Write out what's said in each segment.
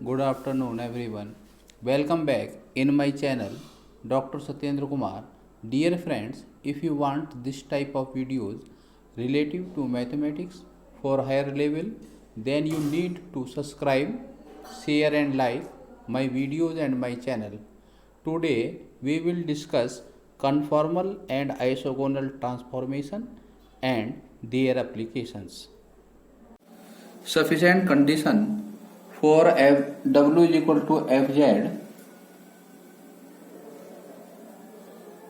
Good afternoon, everyone. Welcome back in my channel, Dr. Satyendra Kumar. Dear friends, if you want this type of videos relative to mathematics for higher level, then you need to subscribe, share, and like my videos and my channel. Today, we will discuss conformal and isogonal transformation and their applications. Sufficient condition for W is equal to Fz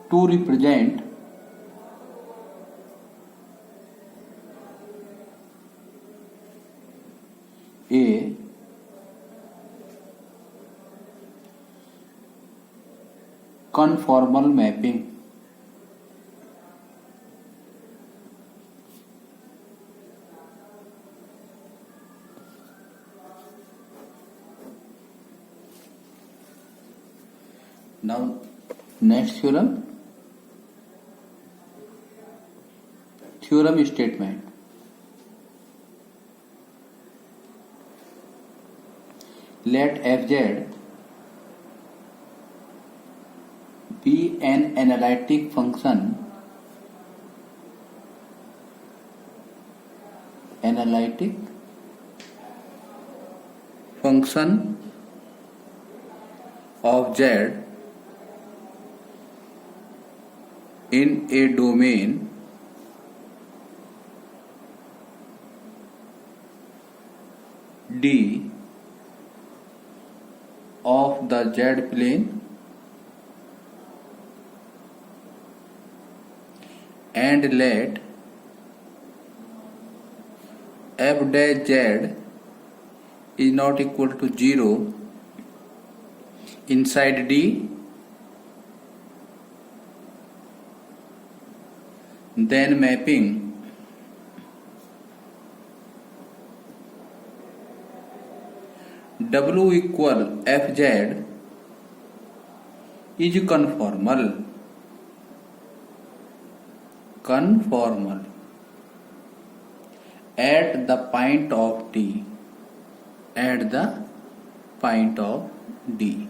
to represent a conformal mapping. Now, next theorem statement. Let Fz be an analytic function of Z in a domain D of the Z plane and let f dash z is not equal to 0 inside D, then mapping W equal Fz is conformal at the point of D.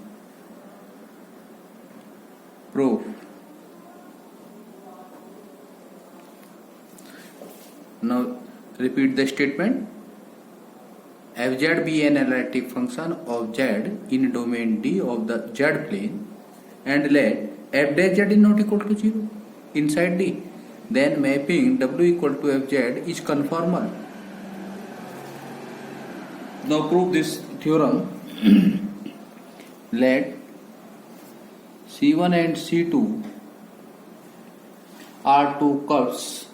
Proof. Now repeat the statement. Fz be an analytic function of Z in domain D of the Z plane and let f dash z is not equal to 0 inside D. Then mapping W equal to Fz is conformal. Now prove this theorem. Let C1 and C2 are two curves,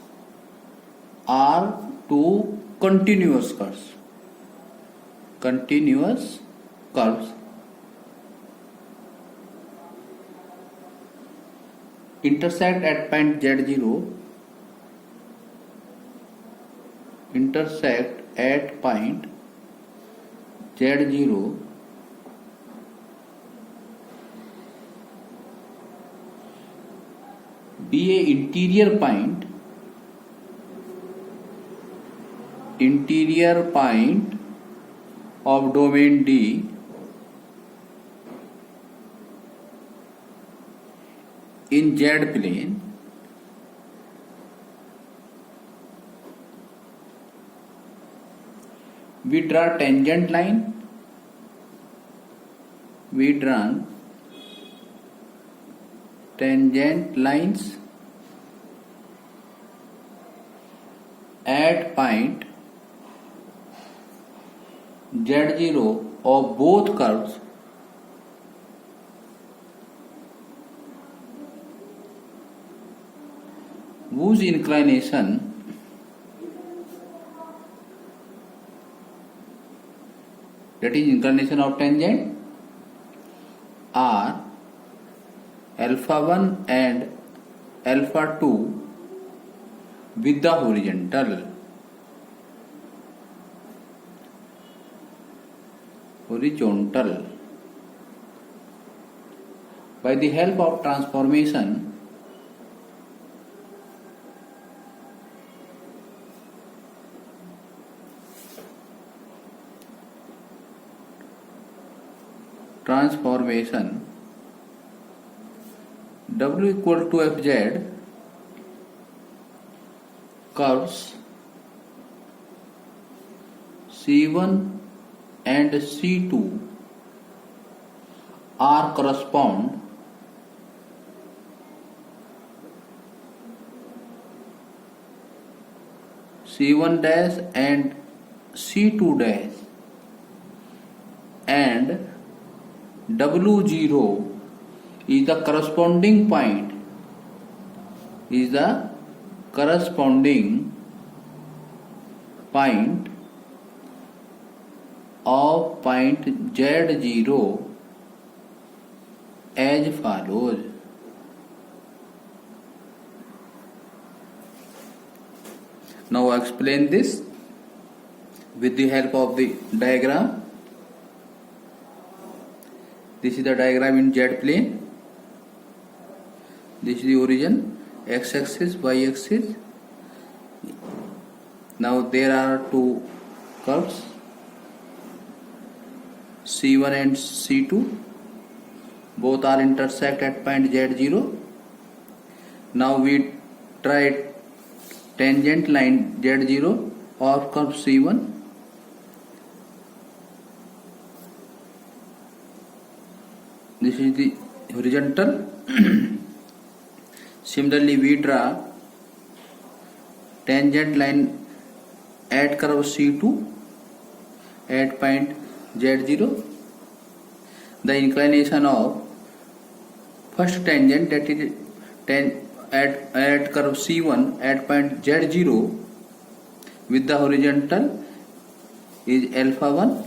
are two continuous curves intersect at point Z0, be a interior point of domain D in Z plane we draw tangent lines at point Z0 of both curves whose inclination that is inclination of tangent are alpha 1 and alpha 2 with the horizontal. By the help of transformation, transformation W equal to Fz curves C1 and C2 are correspond C1 dash and C2 dash, and W0 is the corresponding point of point Z0 as follows. Now explain this with the help of the diagram. This is the diagram in Z plane. This is the origin, x axis, y axis. Now there are two curves, C1 and C2. Both are intersect at point Z0. Now we try tangent line Z0 of curve C1. This is the horizontal. Similarly, we draw tangent line at curve C2 at point Z0. The inclination of first tangent, that is at curve C1 at point Z0 with the horizontal, is alpha 1,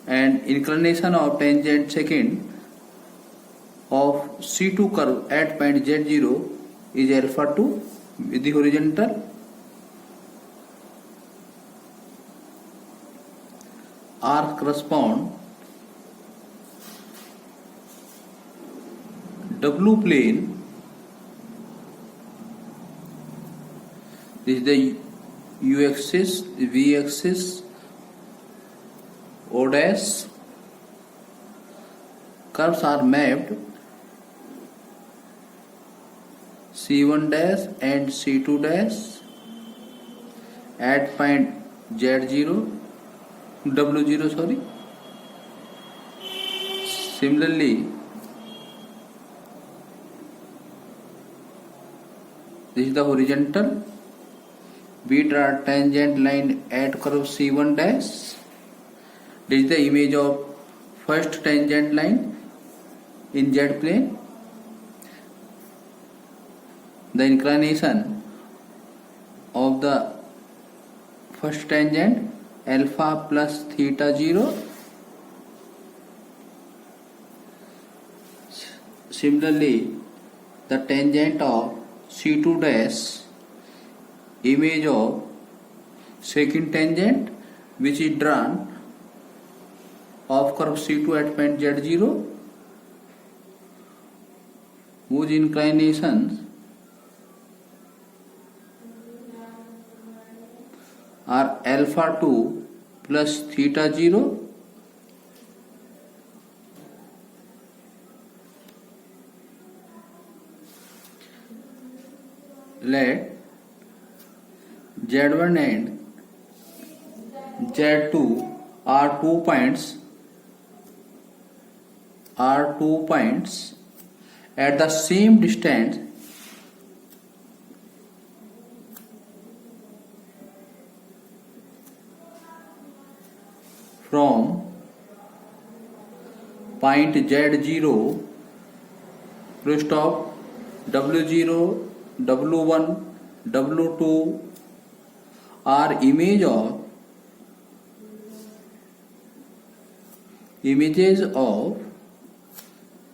and inclination of tangent second of C2 curve at point Z0 is alpha 2 with the horizontal. R correspond W plane. This is the U axis, V axis, O dash. Curves are mapped C1 dash and C2 dash at point Z0, W0, sorry. Similarly, this is the horizontal. We draw tangent line at curve C1 dash. This is the image of first tangent line in Z plane. The inclination of the first tangent alpha plus theta 0. Similarly, the tangent of C2 dash, image of second tangent which is drawn of curve C2 at point Z0, whose inclinations are alpha 2 plus theta 0. Let Z1 and Z2 are two points at the same distance from point Z0. Full stop. W0, W1, W2 are images of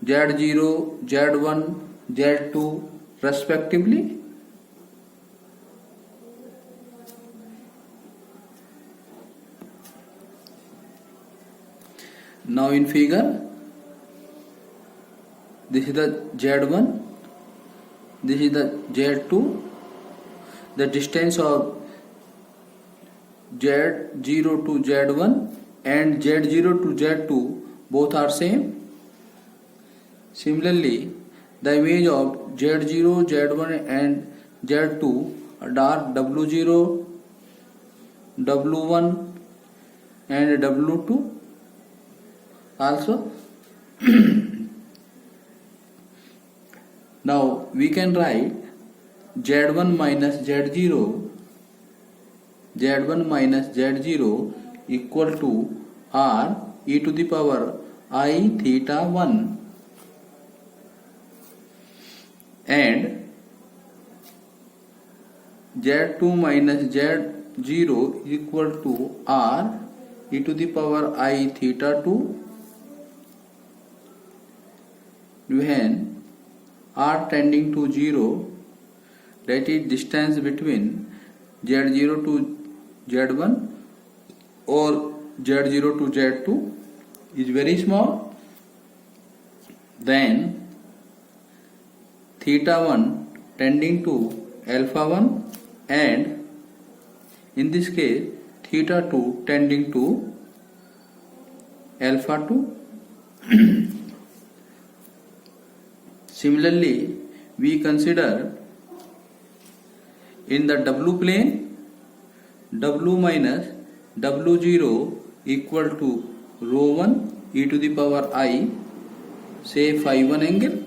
Z0, Z1, Z2 respectively. Now in figure, this is the Z1, this is the Z2. The distance of Z0 to Z1 and Z0 to Z2 both are same. Similarly, the image of Z0, Z1 and Z2 are W0, W1 and W2 also. Now we can write Z1 minus Z0, Z1 minus Z0 equal to R e to the power I theta 1, and Z2 minus Z0 equal to R e to the power I theta 2, when R tending to 0, that is distance between Z0 to Z1 or Z0 to Z2 is very small, then theta 1 tending to alpha 1, and in this case theta 2 tending to alpha 2. Similarly, we consider in the W plane, W minus W0 equal to rho 1 e to the power I, say phi 1 angle,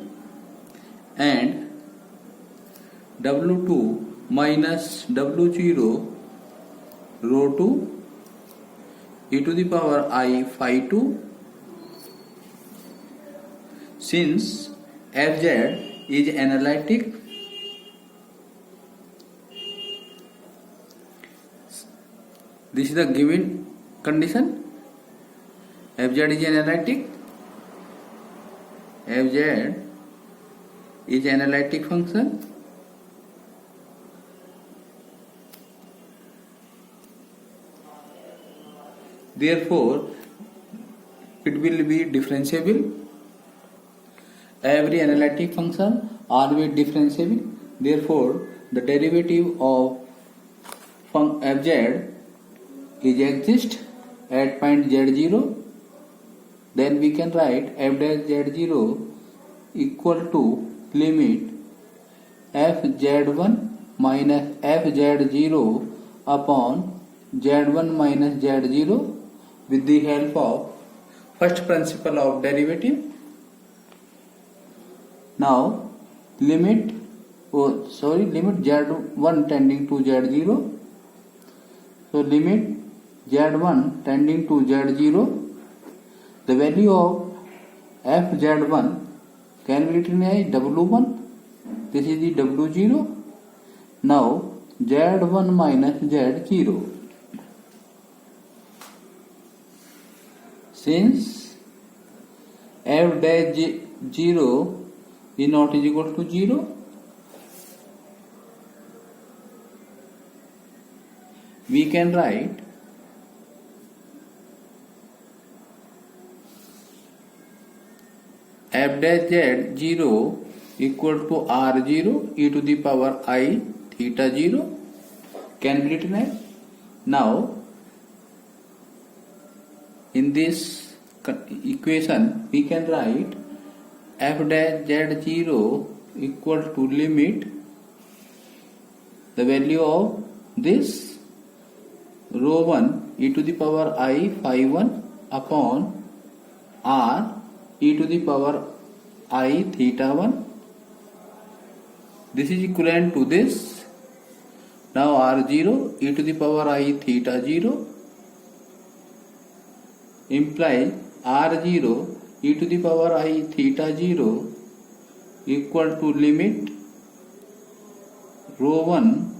and W2 minus W0 rho 2 e to the power I phi 2. Since Fz is analytic, this is the given condition. Fz is analytic. Fz is analytic function. Therefore, it will be differentiable. Every analytic function always differentiable. Therefore, the derivative of Fz is exist at point Z0. Then we can write f dash Z0 equal to limit fz1 minus fz0 upon z1 minus z0 with the help of first principle of derivative. Now limit z1 tending to z0. So limit z1 tending to z0, the value of fz1 can be written as w1. This is the w0. Now z1 minus z0. Since f dash 0 is not is equal to 0, we can write f dash z0 equal to r0 e to the power I theta 0 can be written as. Now in this equation we can write f dash z0 equal to limit the value of this rho 1 e to the power I phi 1 upon r e to the power I theta 1. This is equivalent to this. Now r0 e to the power I theta 0 implies r0 e to the power I theta 0 equal to limit rho 1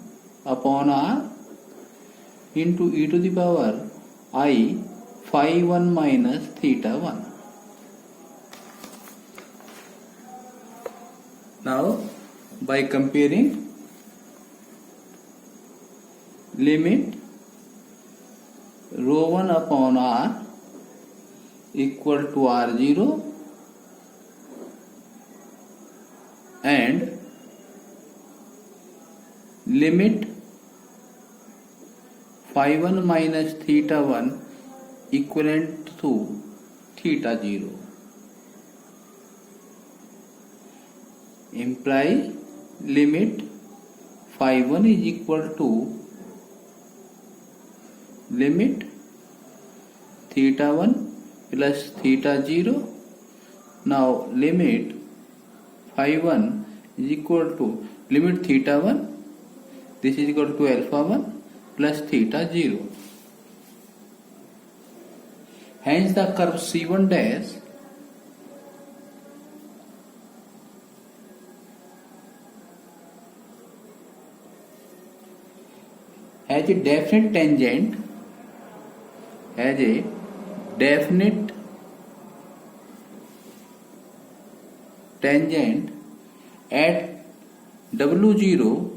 upon r into e to the power I phi 1 minus theta 1. Now by comparing, limit rho 1 upon r equal to r0 and limit phi 1 minus theta 1 equivalent to theta 0. Imply limit phi 1 is equal to limit theta 1 plus theta 0. Now limit phi 1 is equal to limit theta 1, this is equal to alpha 1 plus theta 0. Hence the curve C1 dash has a definite tangent, at W0,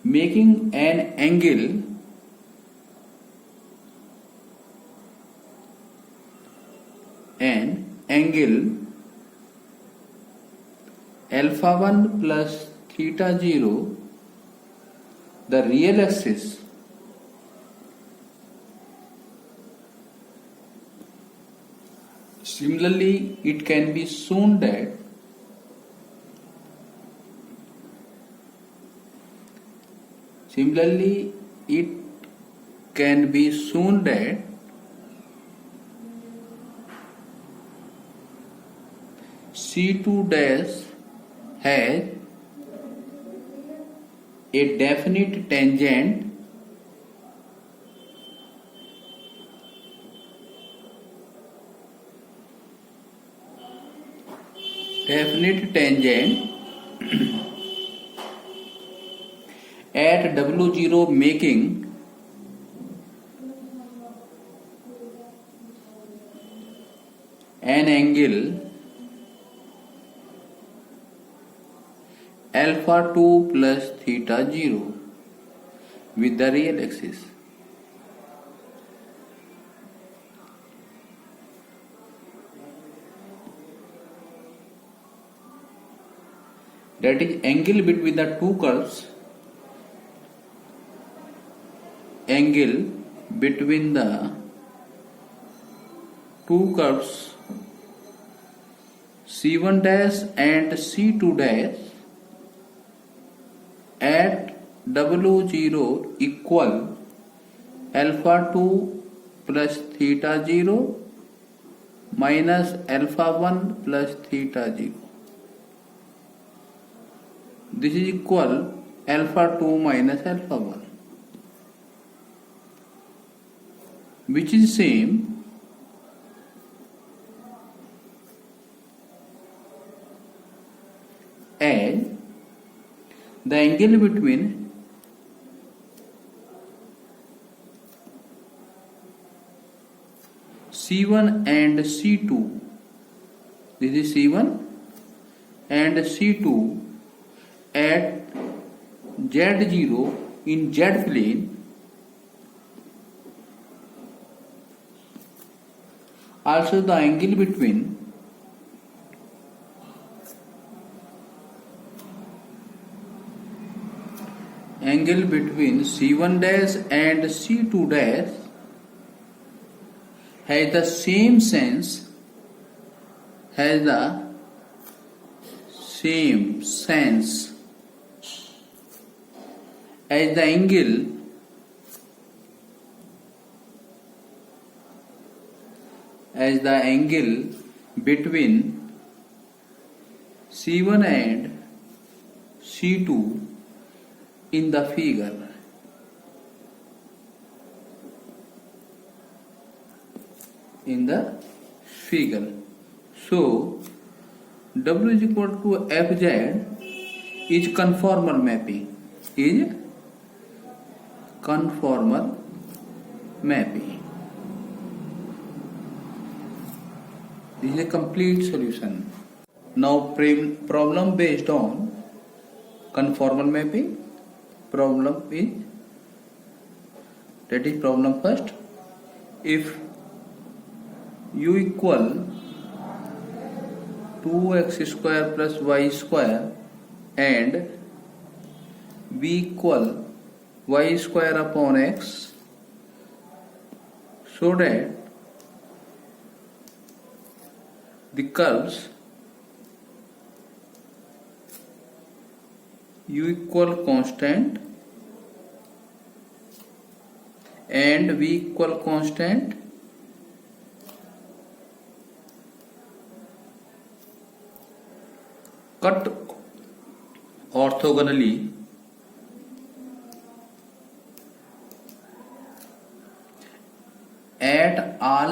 making an angle alpha 1 plus theta 0, the real axis. Similarly, it can be shown that C2 dash has a definite tangent at W0, making an angle alpha 2 plus theta 0 with the real axis. That is angle between the two curves, C1 dash and C2 dash at W0 equal alpha 2 plus theta 0 minus alpha 1 plus theta 0. This is equal alpha 2 minus alpha 1, which is same as the angle between C1 and C2. This is C1 and C2 at Z0 in Z plane. Also the angle between C1 dash and C2 dash has the same sense as the angle between C1 and C2 in the figure. So W is equal to Fz is conformal mapping. This is a complete solution. Now problem based on conformal mapping. Problem first. If u equal 2x square plus y square and b equal y square upon x, so that the curves u equal constant and v equal constant cut orthogonally at all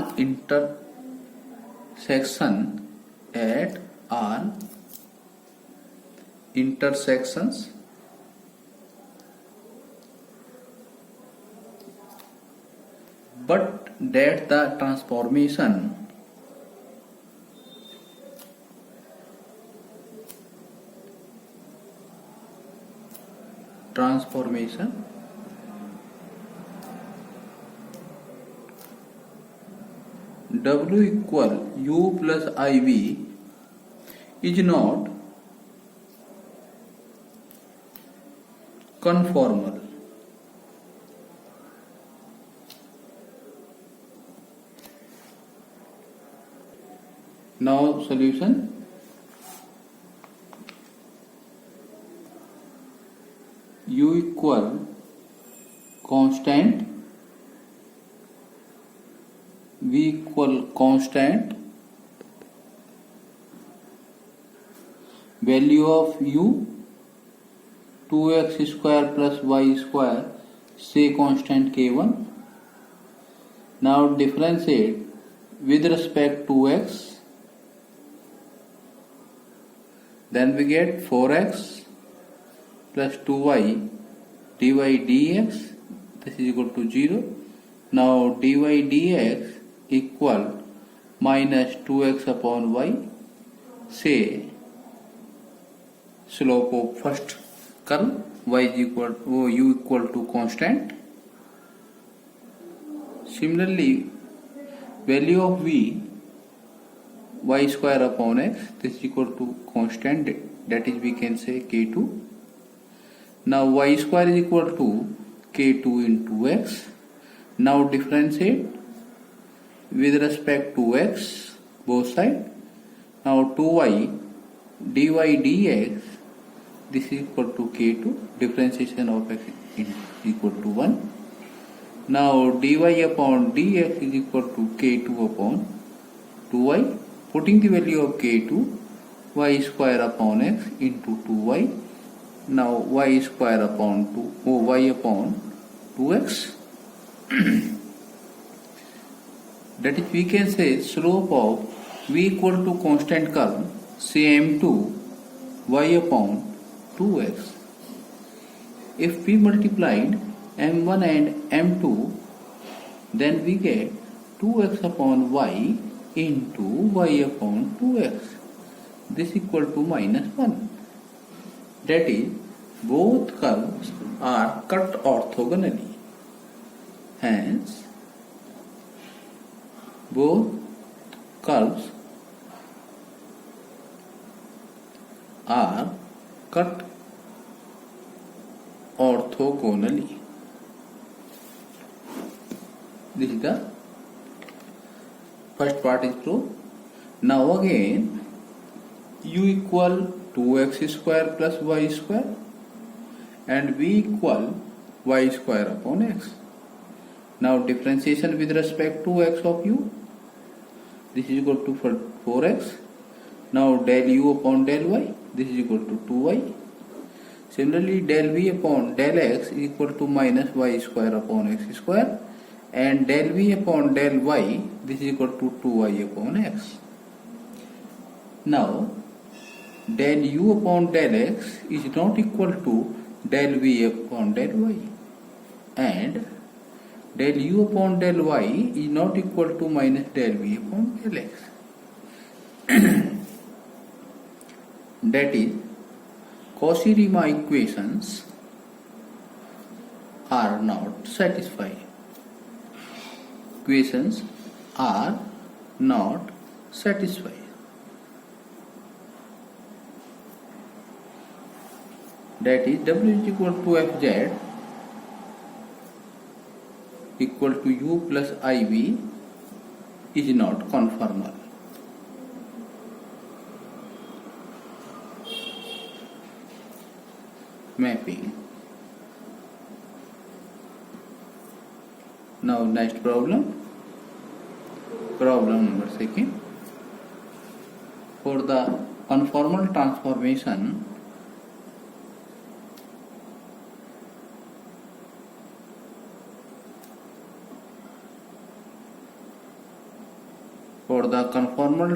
intersections but that the transformation W equal u plus iv is not conformal. Now solution. U equal constant, V equal constant, value of u 2x square plus y square, say constant k1. Now differentiate with respect to x, then we get 4x plus 2y dy dx, this is equal to 0. Now dy dx equal minus 2x upon y, say slope of first curve, y is equal to u equal to constant. Similarly, value of v y square upon x, this is equal to constant, that is we can say k2. Now y square is equal to k2 into x. Now differentiate with respect to x both sides. Now 2y dy dx, this is equal to k2, differentiation of x is equal to 1. Now dy upon dx is equal to k2 upon 2y. Putting the value of k2, y square upon x into 2y. Now y square upon y upon 2x. That is, we can say slope of v equal to constant curve, say m2 y upon 2x. If we multiplied m1 and m2, then we get 2x upon y into y upon 2x. This equal to minus 1. That is, both curves are cut orthogonally. Hence, both curves are cut orthogonally. This is the first part is proved. Now again, u equal 2x square plus y square and v equal y square upon x. Now differentiation with respect to x of u, this is equal to 4x. Now del u upon del y, this is equal to 2y. Similarly, del v upon del x is equal to minus y square upon x square, and del v upon del y, this is equal to 2y upon x. Now del u upon del x is not equal to del v upon del y, and del u upon del y is not equal to minus del v upon del x. That is, Cauchy-Riemann equations are not satisfied. Equations are not satisfied. That is, W is equal to Fz equal to u plus iv is not conformal. mapping. Now next problem number 2. For the conformal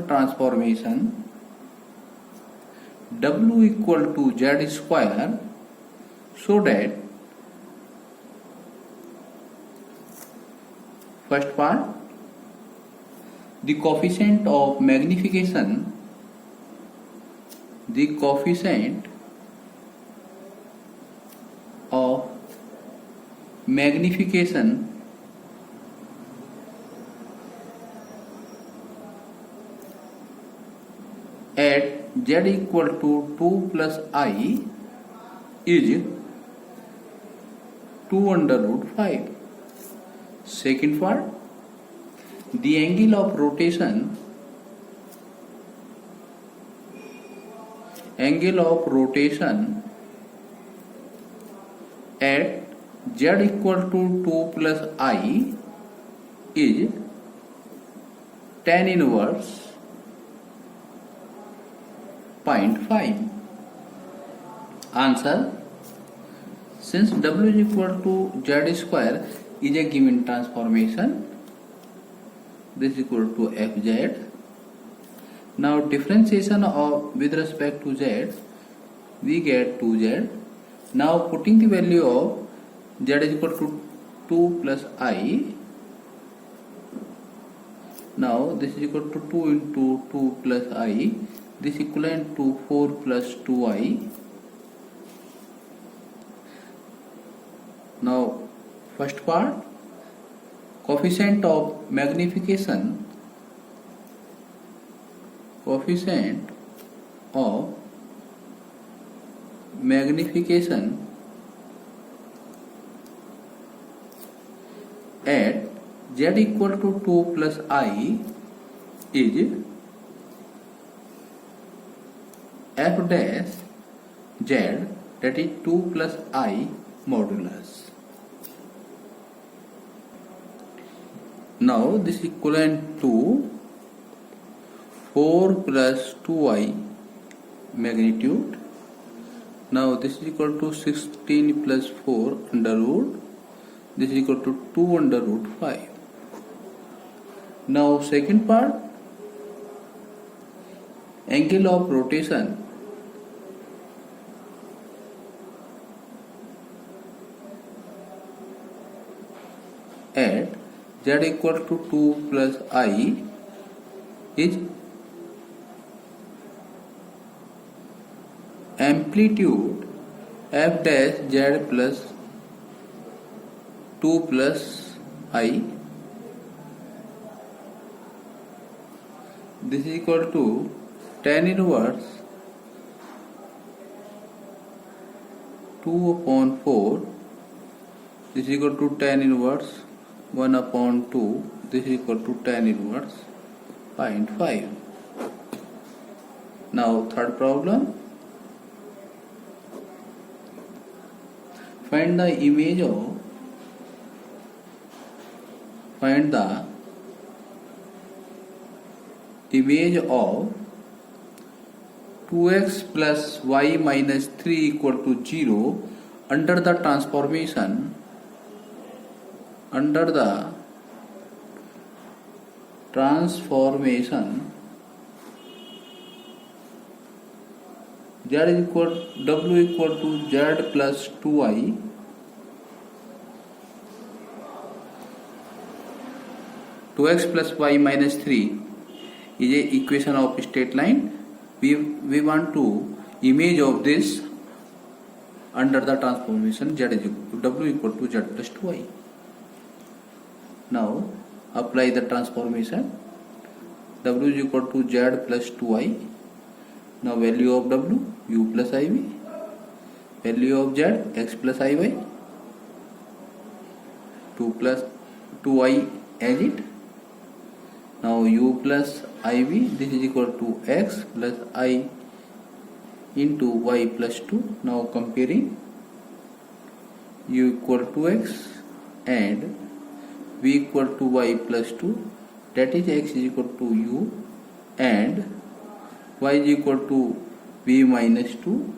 transformation, W equal to Z square, so that first part, the coefficient of magnification at Z equal to 2 plus I is 2 under root 5. Second part, the angle of rotation at Z equal to 2 plus I is tan inverse 0.5. Answer: since W is equal to Z square is a given transformation, this is equal to Fz. Now differentiation with respect to Z, we get 2Z. Now putting the value of Z is equal to 2 plus I. Now this is equal to 2 into 2 plus I. This equivalent to 4 plus 2I. Now first part, coefficient of magnification at Z equal to 2 plus I is F dash Z, that is 2 plus I modulus. Now this is equivalent to 4 plus 2I magnitude. Now this is equal to 16 plus 4 under root. This is equal to 2 under root 5. Now second part, angle of rotation at Z equal to 2 plus I is amplitude F dash Z plus 2 plus I. This is equal to tan inverse 2 upon 4. This is equal to tan inverse 1 upon 2. This is equal to tan inverse 0.5. Now third problem, find the image of 2x plus y minus 3 equal to 0 under the transformation Z is equal W equal to Z plus 2I. 2x plus y minus 3 is a equation of straight line. We want to image of this under the transformation Z is equal to W equal to Z plus 2I. Now apply the transformation. W is equal to Z plus 2I. Now value of W, U plus IV. Value of Z, X plus IY. 2 plus 2I as it. Now U plus IV, this is equal to X plus I into Y plus 2. Now comparing u equal to x and v equal to y plus 2, that is x is equal to u and y is equal to v minus 2.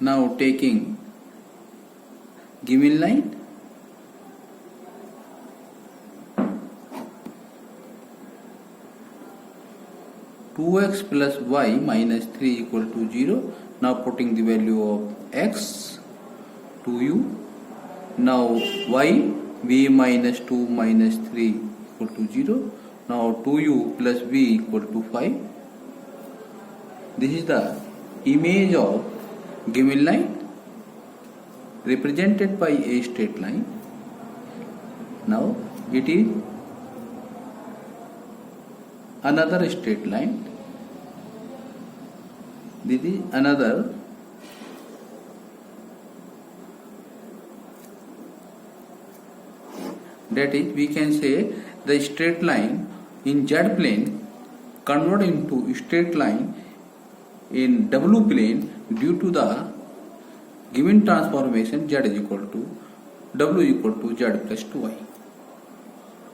Now taking given line, two x plus y minus 3 equal to 0. Now putting the value of x, 2u. Now y, v minus 2 minus 3 equal to 0. Now 2u plus v equal to 5. This is the image of given line represented by a straight line. Now it is another straight line. This is another that is, we can say the straight line in z plane convert into straight line in w plane due to the given transformation z is equal to w equal to z plus 2y.